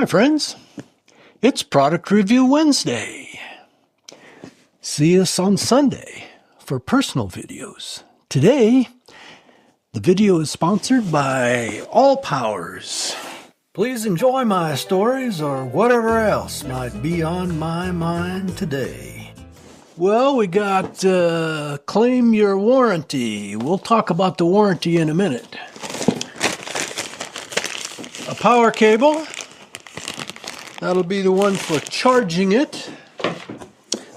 Hi friends, it's Product Review Wednesday. See us on Sunday for personal videos. Today, the video is sponsored by ALLPOWERS. Please enjoy my stories or whatever else might be on my mind today. Well, we got claim your warranty. We'll talk about the warranty in a minute. A power cable. That'll be the one for charging it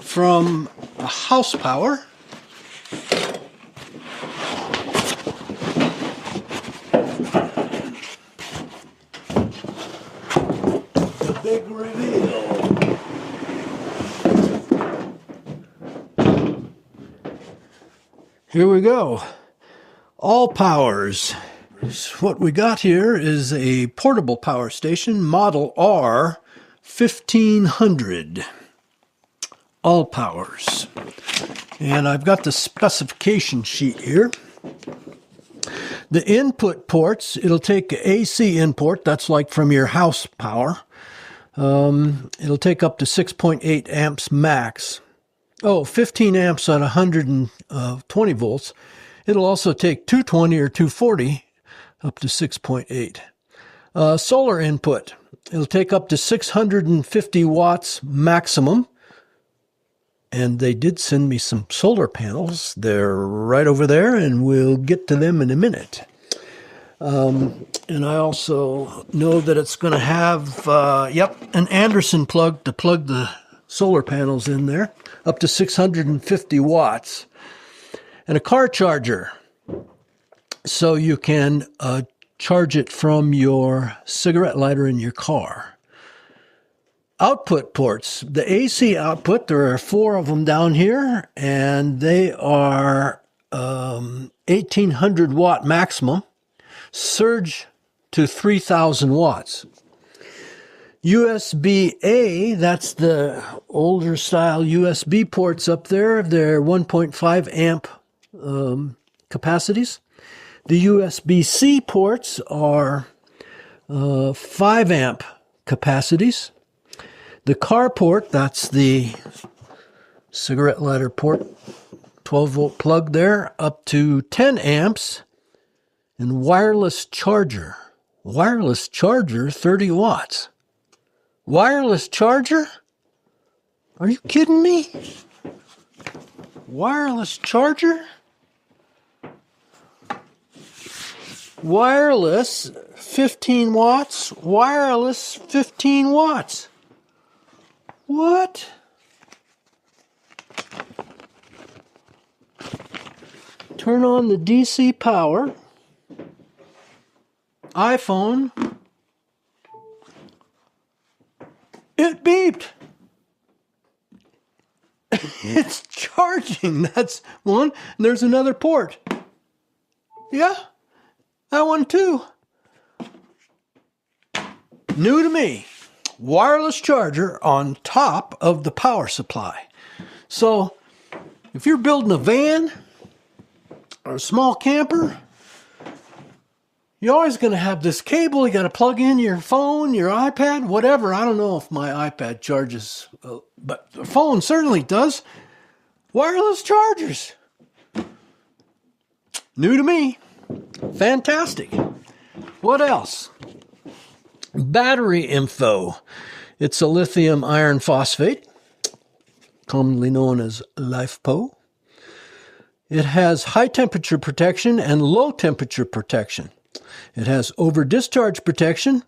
from a house power. The big reveal. Here we go. ALLPOWERS. What we got here is a portable power station, model R1500. ALLPOWERS. And I've got the specification sheet here. The input ports, it'll take AC input, that's like from your house power. It'll take up to 6.8 amps max. 15 amps at 120 volts. It'll also take 220 or 240 up to 6.8. Solar input, it'll take up to 650 watts maximum. And they did send me some solar panels. They're right over there, and we'll get to them in a minute. And I also know that it's going to have, an Anderson plug to plug the solar panels in there, up to 650 watts. And a car charger, so you can charge it from your cigarette lighter in your car. Output ports, the AC output, there are 4 of them down here, and they are 1800 watt maximum, surge to 3000 watts. USB-A, that's the older style USB ports up there. They're 1.5 amp capacities. The USB-C ports are 5 amp capacities. The car port, that's the cigarette lighter port, 12 volt plug there, up to 10 amps. And wireless charger, 30 watts. Wireless charger? Are you kidding me? Wireless charger? Wireless 15 watts, wireless 15 watts. What? Turn on the DC power. iPhone. It beeped. It's charging. That's one. And there's another port. Yeah, that one too. New to me. Wireless charger on top of the power supply. So if you're building a van or a small camper, you're always going to have this cable. You got to plug in your phone, your iPad, whatever. I don't know if my iPad charges, but the phone certainly does. Wireless chargers. New to me. Fantastic. What else? Battery info. It's a lithium iron phosphate, commonly known as LiFePO. It has high temperature protection and low temperature protection. It has over discharge protection,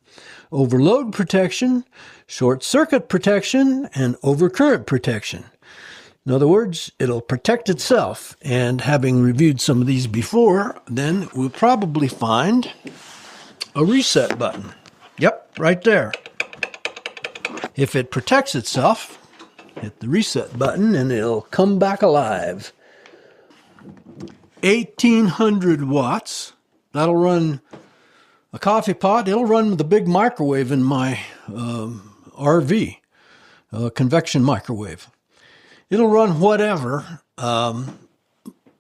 overload protection, short circuit protection, and overcurrent protection. In other words, it'll protect itself. And having reviewed some of these before, then we'll probably find a reset button. Yep, right there. If it protects itself, hit the reset button and it'll come back alive. 1800 watts. That'll run a coffee pot. It'll run the big microwave in my RV, convection microwave. It'll run whatever.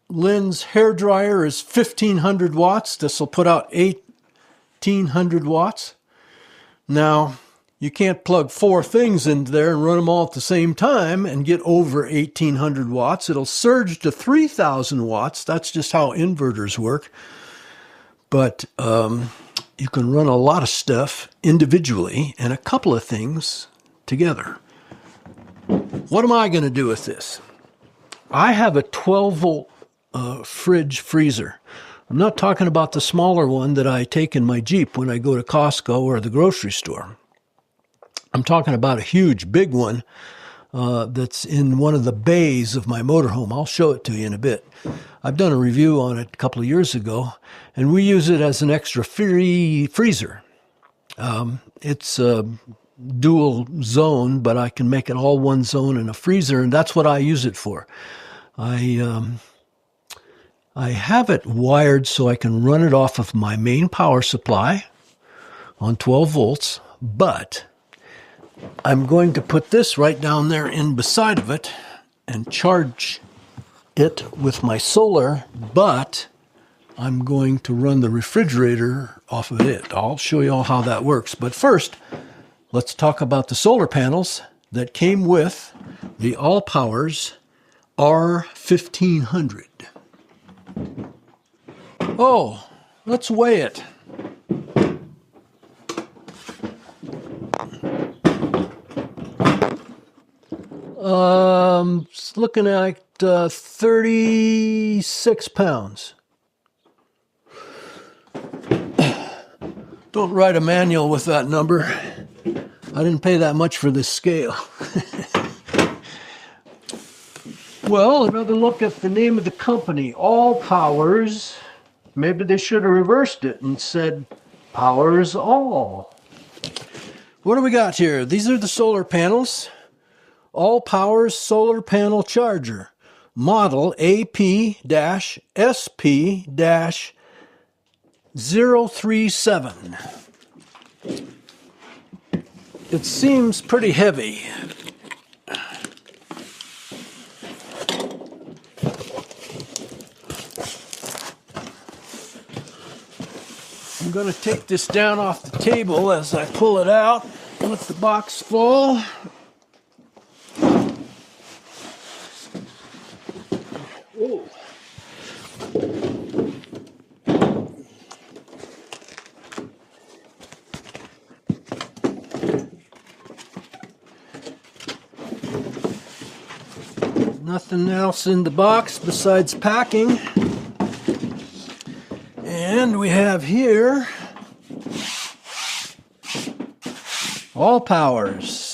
Lynn's hair dryer is 1500 watts. This will put out 1800 watts. Now, You can't plug 4 things into there and run them all at the same time and get over 1800 watts. It'll surge to 3000 watts. That's just how inverters work. But you can run a lot of stuff individually and a couple of things together. What am I going to do with this? I have a 12-volt fridge freezer. I'm not talking about the smaller one that I take in my Jeep when I go to Costco or the grocery store. I'm talking about a huge, big one that's in one of the bays of my motorhome. I'll show it to you in a bit. I've done a review on it a couple of years ago, and we use it as an extra freezer. It's dual zone, but I can make it all one zone in a freezer, and that's what I use it for. I have it wired so I can run it off of my main power supply on 12 volts, but I'm going to put this right down there in beside of it and charge it with my solar, but I'm going to run the refrigerator off of it. I'll show you all how that works. But first, let's talk about the solar panels that came with the ALLPOWERS R1500. Oh, let's weigh it. It's looking at 36 pounds. Don't write a manual with that number. I didn't pay that much for this scale. Well, another look at the name of the company, ALLPOWERS. Maybe they should have reversed it and said Powers All. What do we got here? These are the solar panels. ALLPOWERS Solar Panel Charger. Model AP-SP-037. It seems pretty heavy. I'm going to take this down off the table as I pull it out. Let the box fall. Whoa. Nothing else in the box besides packing. And we have here ALLPOWERS.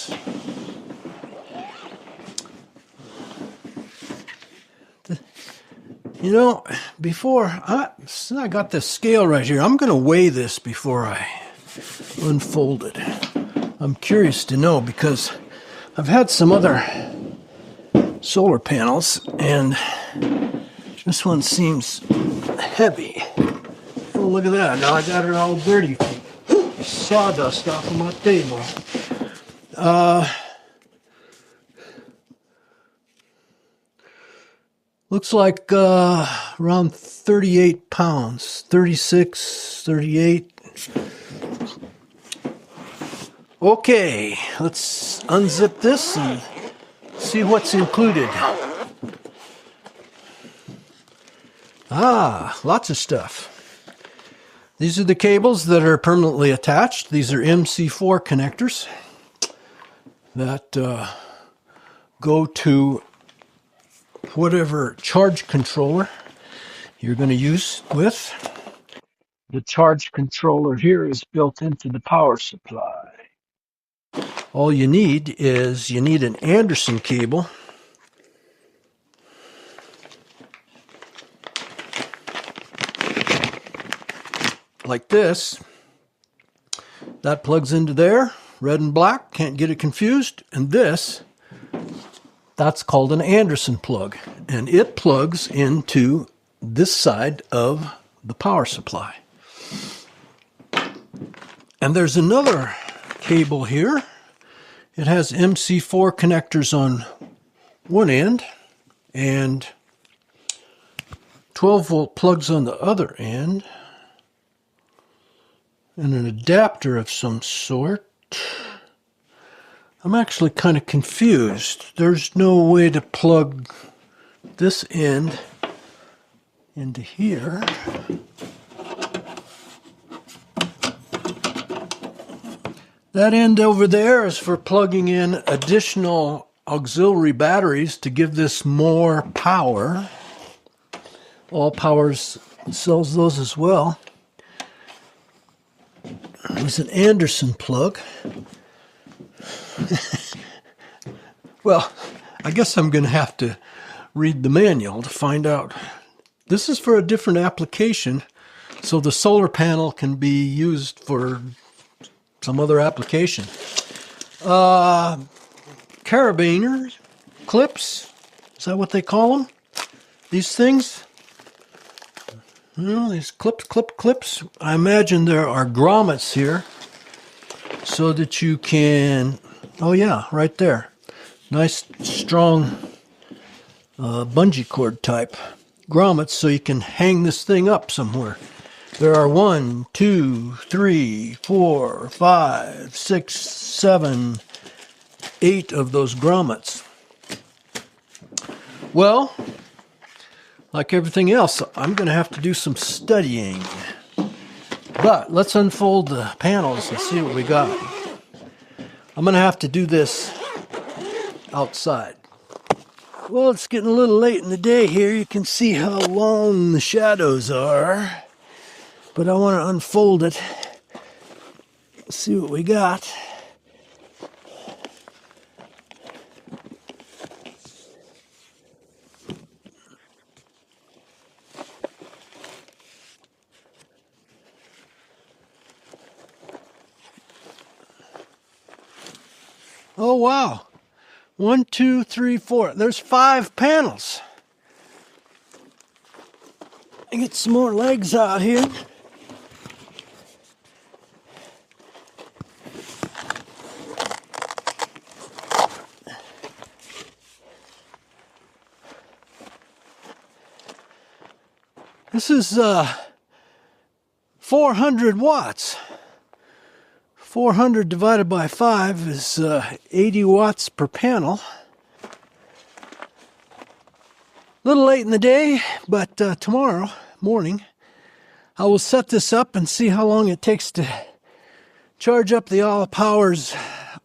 You know, before I got this scale right here, I'm going to weigh this before I unfold it. I'm curious to know because I've had some other solar panels and this one seems heavy. Oh, look at that. Now I got it all dirty. Sawdust off of my table. Looks like around 38 pounds. 36, 38. Okay, let's unzip this and see what's included. Lots of stuff. These are the cables that are permanently attached. These are MC4 connectors that go to whatever charge controller you're going to use with. The charge controller here is built into the power supply. All you need is an Anderson cable. Like this. That plugs into there, red and black, can't get it confused. And this, that's called an Anderson plug. And it plugs into this side of the power supply. And there's another cable here. It has MC4 connectors on one end and 12-volt plugs on the other end. And an adapter of some sort. I'm actually kind of confused. There's no way to plug this end into here. That end over there is for plugging in additional auxiliary batteries to give this more power. ALLPOWERS sells those as well. There's an Anderson plug. Well, I guess I'm going to have to read the manual to find out. This is for a different application, so the solar panel can be used for some other application. Carabiner clips, is that what they call them? These things? No, these clips. I imagine there are grommets here so that you can, oh yeah, right there. Nice, strong bungee cord type grommets so you can hang this thing up somewhere. There are 1, 2, 3, 4, 5, 6, 7, 8 of those grommets. Well, like everything else, I'm going to have to do some studying. But let's unfold the panels and see what we got. I'm going to have to do this outside. Well, it's getting a little late in the day here. You can see how long the shadows are. But I want to unfold it. See what we got. Oh, wow. 1, 2, 3, 4. There's 5 panels. I get some more legs out here. This is 400 watts. 400 divided by 5 is 80 watts per panel. A little late in the day, but tomorrow morning I will set this up and see how long it takes to charge up the ALLPOWERS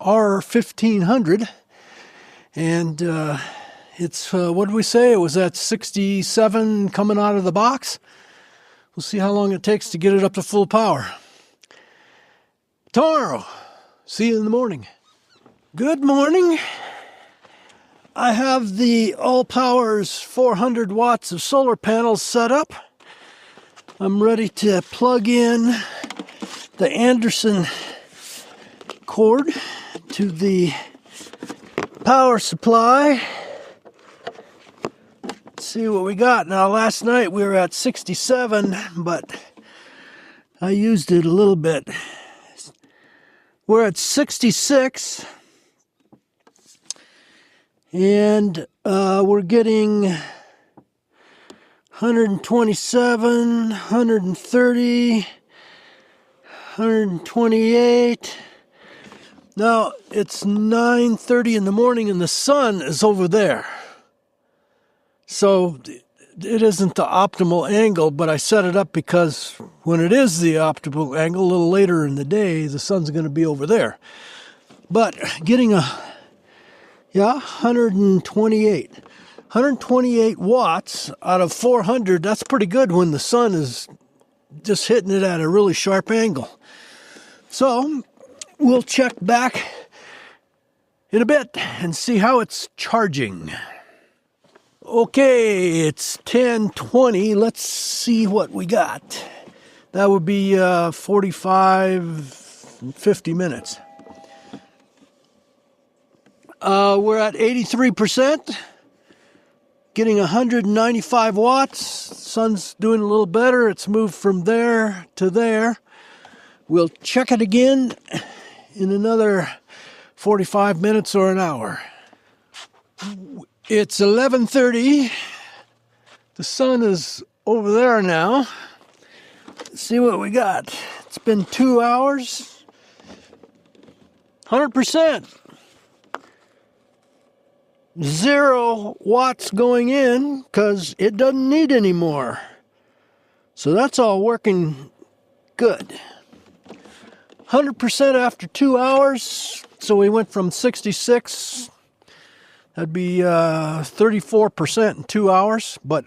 R1500. And it's, what did we say? It was at 67 coming out of the box. We'll see how long it takes to get it up to full power. Tomorrow. See you in the morning. Good morning. I have the ALLPOWERS 400 watts of solar panels set up. I'm ready to plug in the Anderson cord to the power supply. Let's see what we got. Now, last night we were at 67, but I used it a little bit. We're at 66, and we're getting 127, 130, 128. Now, it's 9:30 in the morning, and the sun is over there. So it isn't the optimal angle, but I set it up because when it is the optimal angle, a little later in the day, the sun's going to be over there. But getting 128 watts out of 400, that's pretty good when the sun is just hitting it at a really sharp angle. So we'll check back in a bit and see how it's charging. Okay, it's 10:20. Let's see what we got. That would be 45, 50 minutes. We're at 83%, getting 195 watts. Sun's doing a little better. It's moved from there to there. We'll check it again in another 45 minutes or an hour. It's 11:30. The sun is over there now. Let's see what we got. It's been 2 hours. 100%. 0 watts going in because it doesn't need any more. So that's all working good. 100% after 2 hours. So we went from 66, that'd be 34% in 2 hours. But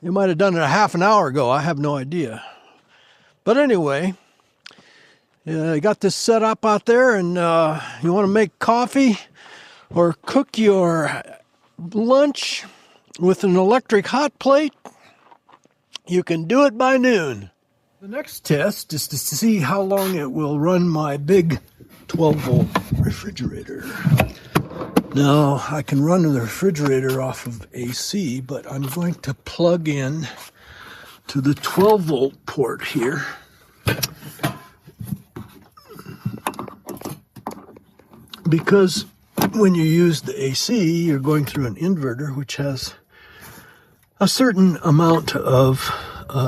you might have done it a half an hour ago. I have no idea. But anyway, you got this set up out there, and you want to make coffee or cook your lunch with an electric hot plate, you can do it by noon. The next test is to see how long it will run my big 12-volt refrigerator. Now, I can run the refrigerator off of AC, but I'm going to plug in to the 12-volt port here. Because when you use the AC, you're going through an inverter, which has a certain amount of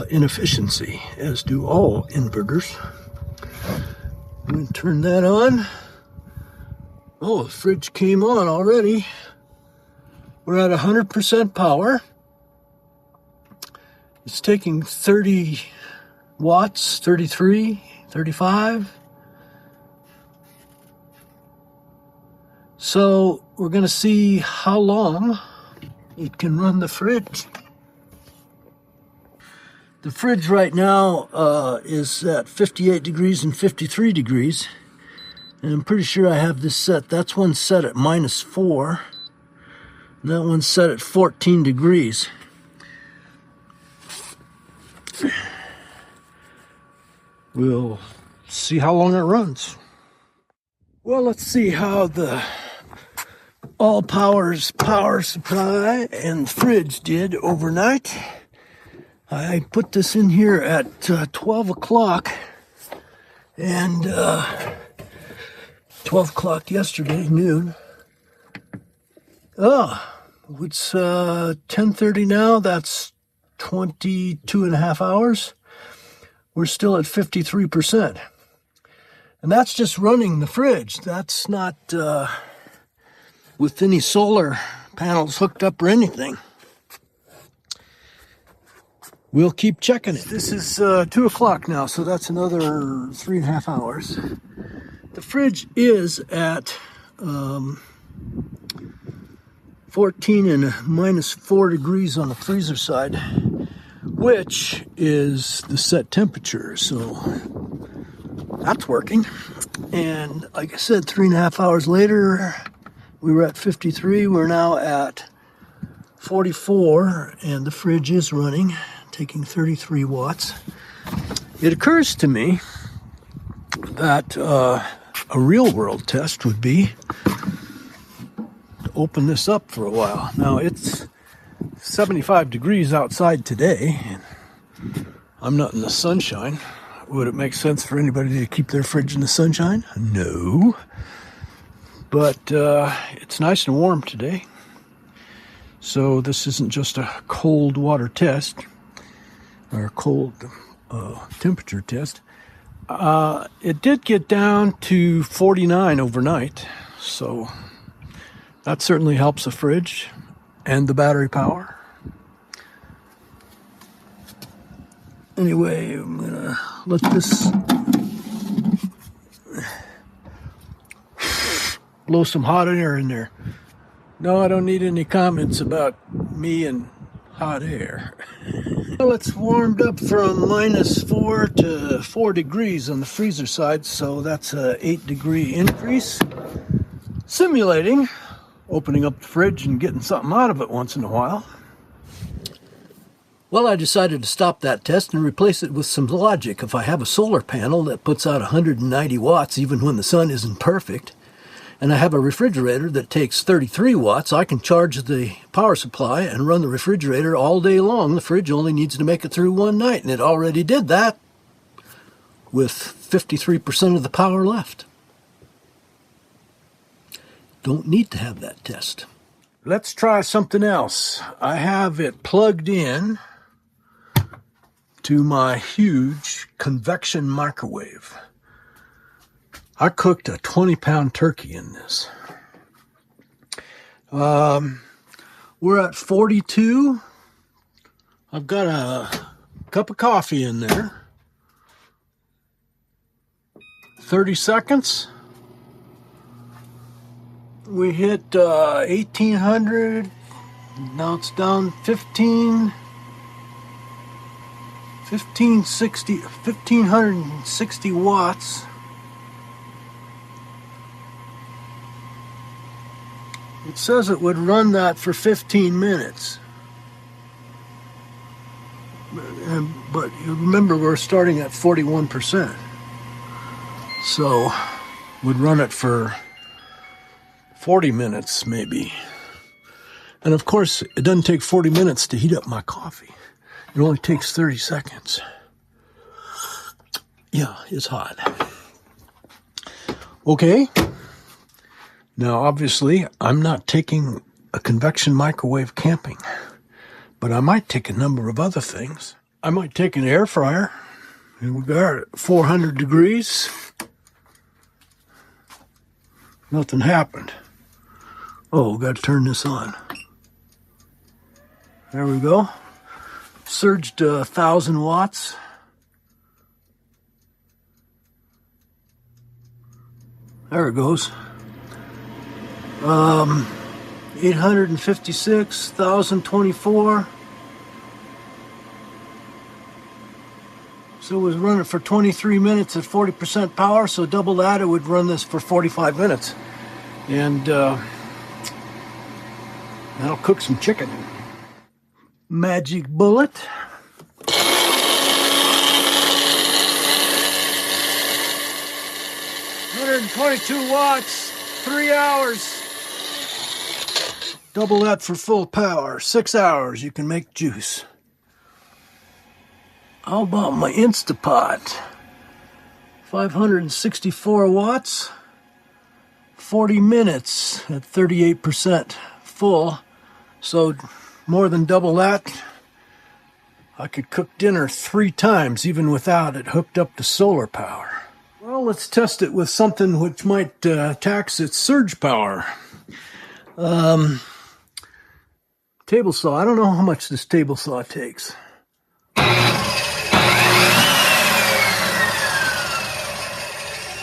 inefficiency, as do all inverters. I'm going to turn that on. Oh, the fridge came on already. We're at 100% power. It's taking 30 watts, 33, 35. So we're going to see how long it can run the fridge. The fridge right now is at 58 degrees and 53 degrees. And I'm pretty sure I have this set. That's one set at -4. And that one's set at 14 degrees. We'll see how long it runs. Well, let's see how the ALLPOWERS power supply and fridge did overnight. I put this in here at 12 o'clock, and 12 o'clock yesterday, noon. It's 10:30 now. That's 22 and a half hours. We're still at 53%. And that's just running the fridge. That's not with any solar panels hooked up or anything. We'll keep checking it. This is 2 o'clock now, so that's another 3.5 hours. The fridge is at 14 and -4 degrees on the freezer side, which is the set temperature, so that's working. And like I said, 3.5 hours later, we were at 53. We're now at 44, and the fridge is running, taking 33 watts. It occurs to me that a real world test would be to open this up for a while. Now, it's 75 degrees outside today, and I'm not in the sunshine. Would it make sense for anybody to keep their fridge in the sunshine? No. But it's nice and warm today. So this isn't just a cold water test or a cold temperature test. It did get down to 49 overnight. So that certainly helps the fridge and the battery power. Anyway, I'm gonna let this blow some hot air in there. No, I don't need any comments about me and hot air. Well, it's warmed up from -4 to 4 degrees on the freezer side, so that's a 8-degree increase. Simulating opening up the fridge and getting something out of it once in a while. Well, I decided to stop that test and replace it with some logic. If I have a solar panel that puts out 190 watts even when the sun isn't perfect, and I have a refrigerator that takes 33 watts, I can charge the power supply and run the refrigerator all day long. The fridge only needs to make it through one night, and it already did that with 53% of the power left. Don't need to have that test. Let's try something else. I have it plugged in to my huge convection microwave. I cooked a 20-pound turkey in this. We're at 42. I've got a cup of coffee in there. 30 seconds. We hit 1800. Now it's down 1560 watts. It says it would run that for 15 minutes. But you remember we're starting at 41%. So would run it for 40 minutes maybe. And of course, it doesn't take 40 minutes to heat up my coffee. It only takes 30 seconds. Yeah, it's hot. Okay. Now, obviously, I'm not taking a convection microwave camping, but I might take a number of other things. I might take an air fryer, and we got it at 400 degrees. Nothing happened. Oh, got to turn this on. There we go. Surged 1,000 watts. There it goes. 856, 1,024. So it was running for 23 minutes at 40% power, so double that, it would run this for 45 minutes. And that'll cook some chicken. Magic bullet. 122 watts, 3 hours. Double that for full power, 6 hours, you can make juice. How about my Instapot? 564 watts, 40 minutes at 38% full. So more than double that. I could cook dinner 3 times even without it hooked up to solar power. Well, let's test it with something which might tax its surge power. Table saw. I don't know how much this table saw takes.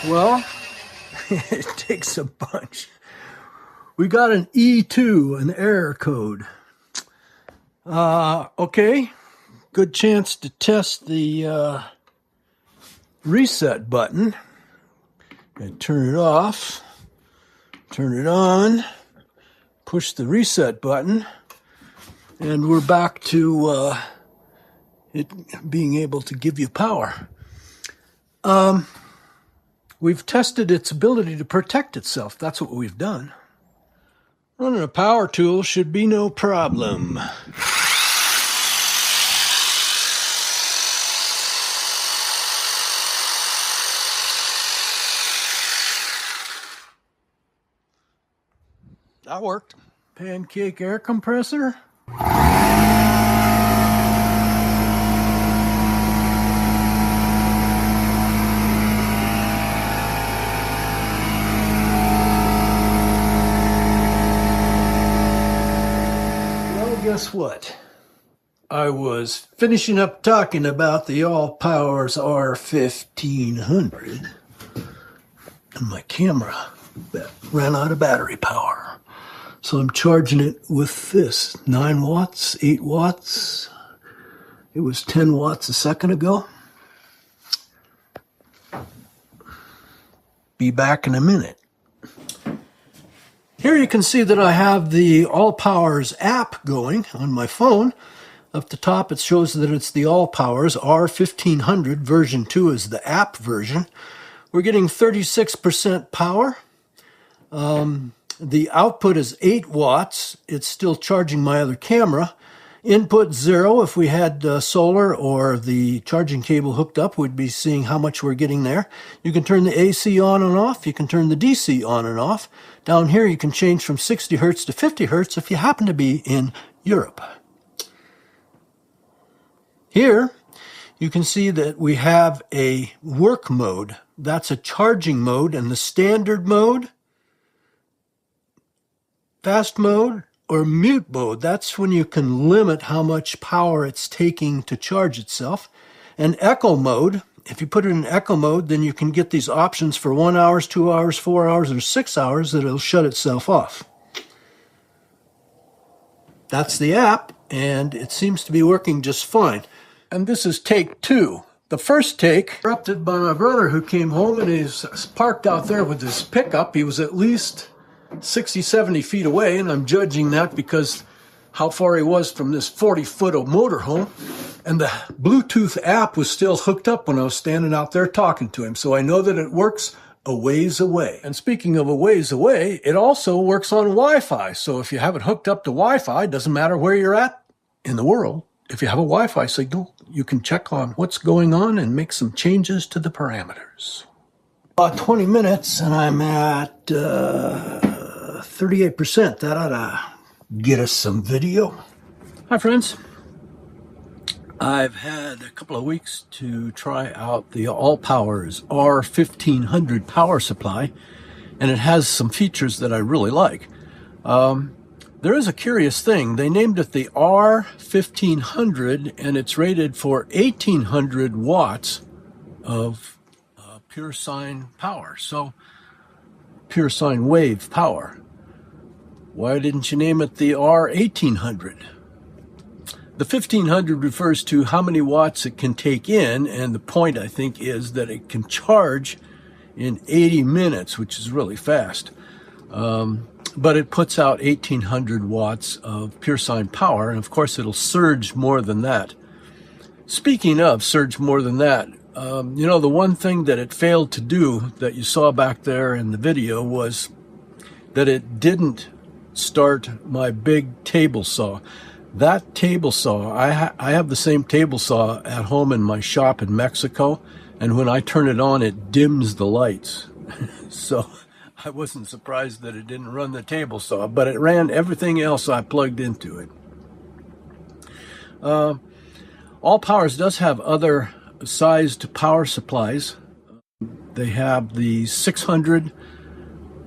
Well, it takes a bunch. We got an E2, an error code. Okay, good chance to test the reset button. And turn it off, turn it on, push the reset button, and we're back to it being able to give you power. We've tested its ability to protect itself. That's what we've done. Running a power tool should be no problem. That worked. Pancake air compressor. Guess what? I was finishing up talking about the ALLPOWERS R1500 and my camera that ran out of battery power. So I'm charging it with this 9 watts, 8 watts. It was 10 watts a second ago. Be back in a minute. Here you can see that I have the ALLPOWERS app going on my phone. Up the top it shows that it's the ALLPOWERS R1500. Version 2 is the app version. We're getting 36% power. The output is 8 watts. It's still charging my other camera. Input 0. If we had solar or the charging cable hooked up, we'd be seeing how much we're getting there. You can turn the AC on and off. You can turn the DC on and off. Down here you can change from 60 Hertz to 50 Hertz if you happen to be in Europe. Here you can see that we have a work mode. That's a charging mode, and the standard mode fast mode or mute mode. That's when you can limit how much power it's taking to charge itself. And echo mode, if you put it in echo mode, then you can get these options for 1 hour, 2 hours, 4 hours, or 6 hours that it'll shut itself off. That's the app, and it seems to be working just fine. And this is take 2. The first take, interrupted by my brother who came home, and he's parked out there with his pickup. He was at least 60, 70 feet away, and I'm judging that because how far he was from this 40-foot motorhome. And the Bluetooth app was still hooked up when I was standing out there talking to him. So I know that it works a ways away. And speaking of a ways away, it also works on Wi-Fi. So if you have it hooked up to Wi-Fi, it doesn't matter where you're at in the world. If you have a Wi-Fi signal, you can check on what's going on and make some changes to the parameters. About 20 minutes and I'm at 38%. That ought to get us some video. Hi friends. I've had a couple of weeks to try out the ALLPOWERS R1500 power supply, and it has some features that I really like. There is a curious thing. They named it the R1500, and it's rated for 1800 watts of pure sine power. So, pure sine wave power. Why didn't you name it the R1800? The 1500 refers to how many watts it can take in, and the point, I think, is that it can charge in 80 minutes, which is really fast. But it puts out 1800 watts of pure sine power, and of course it'll surge more than that. Speaking of surge more than that, you know, the one thing that it failed to do that you saw back there in the video was that it didn't start my big table saw. That table saw, I have the same table saw at home in my shop in Mexico, and when I turn it on, it dims the lights. So I wasn't surprised that it didn't run the table saw, but it ran everything else I plugged into it. ALLPOWERS does have other sized power supplies. They have the 600,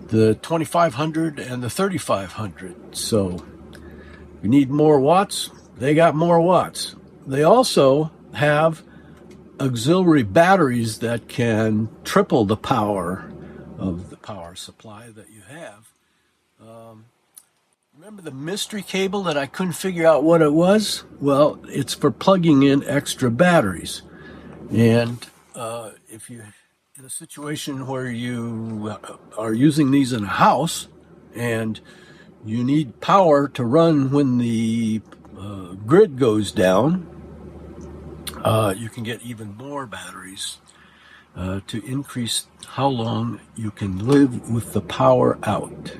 the 2500, and the 3500. So you need more watts, they got more watts. They also have auxiliary batteries that can triple the power of the power supply that you have. Remember the mystery cable that I couldn't figure out what it was? Well, it's for plugging in extra batteries. And if you're in a situation where you are using these in a house and you need power to run when the grid goes down, you can get even more batteries to increase how long you can live with the power out.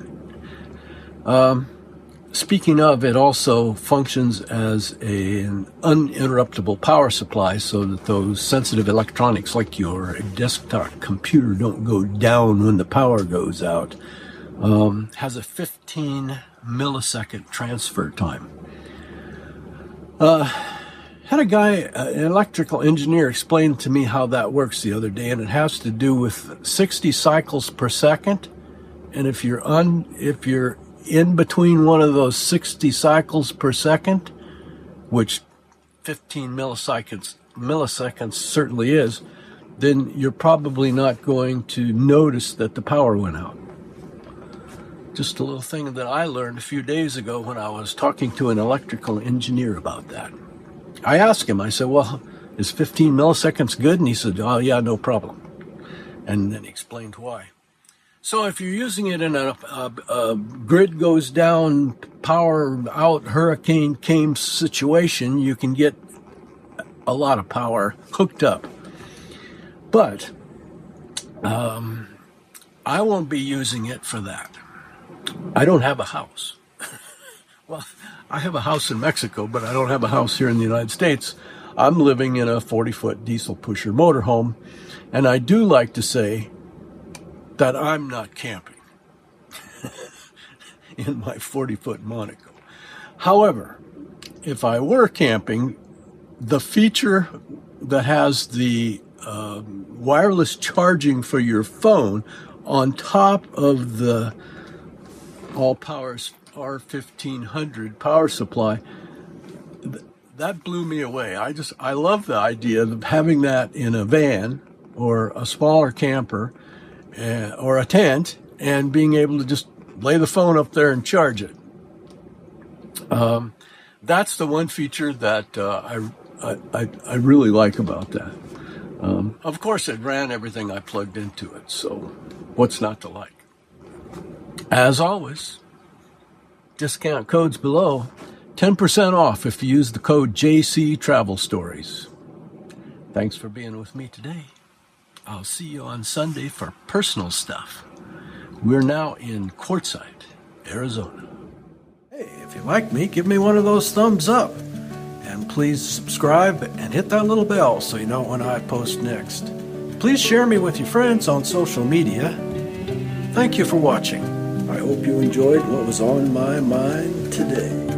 Speaking of, it also functions as an uninterruptible power supply so that those sensitive electronics like your desktop computer don't go down when the power goes out. Has a 15 millisecond transfer time. Had a guy, an electrical engineer, explain to me how that works the other day, and it has to do with 60 cycles per second. And if you're in between one of those 60 cycles per second, which 15 milliseconds certainly is, then you're probably not going to notice that the power went out. Just a little thing that I learned a few days ago when I was talking to an electrical engineer about that. I asked him, I said, well, is 15 milliseconds good? And he said, oh yeah, no problem. And then he explained why. So if you're using it in a grid goes down, power out, hurricane came situation, you can get a lot of power hooked up. But I won't be using it for that. I don't have a house. Well, I have a house in Mexico, but I don't have a house here in the United States. I'm living in a 40-foot diesel pusher motorhome, and I do like to say that I'm not camping in my 40-foot Monaco. However, if I were camping, the feature that has the wireless charging for your phone on top of the ALLPOWERS R1500 power supply. That blew me away. I love the idea of having that in a van or a smaller camper or a tent and being able to just lay the phone up there and charge it. That's the one feature that I really like about that. Of course, it ran everything I plugged into it, so what's not to like? As always, discount codes below. 10% off if you use the code JC Travel Stories. Thanks for being with me today. I'll see you on Sunday for personal stuff. We're now in Quartzsite, Arizona. Hey, if you like me, give me one of those thumbs up. And please subscribe and hit that little bell so you know when I post next. Please share me with your friends on social media. Thank you for watching. I hope you enjoyed what was on my mind today.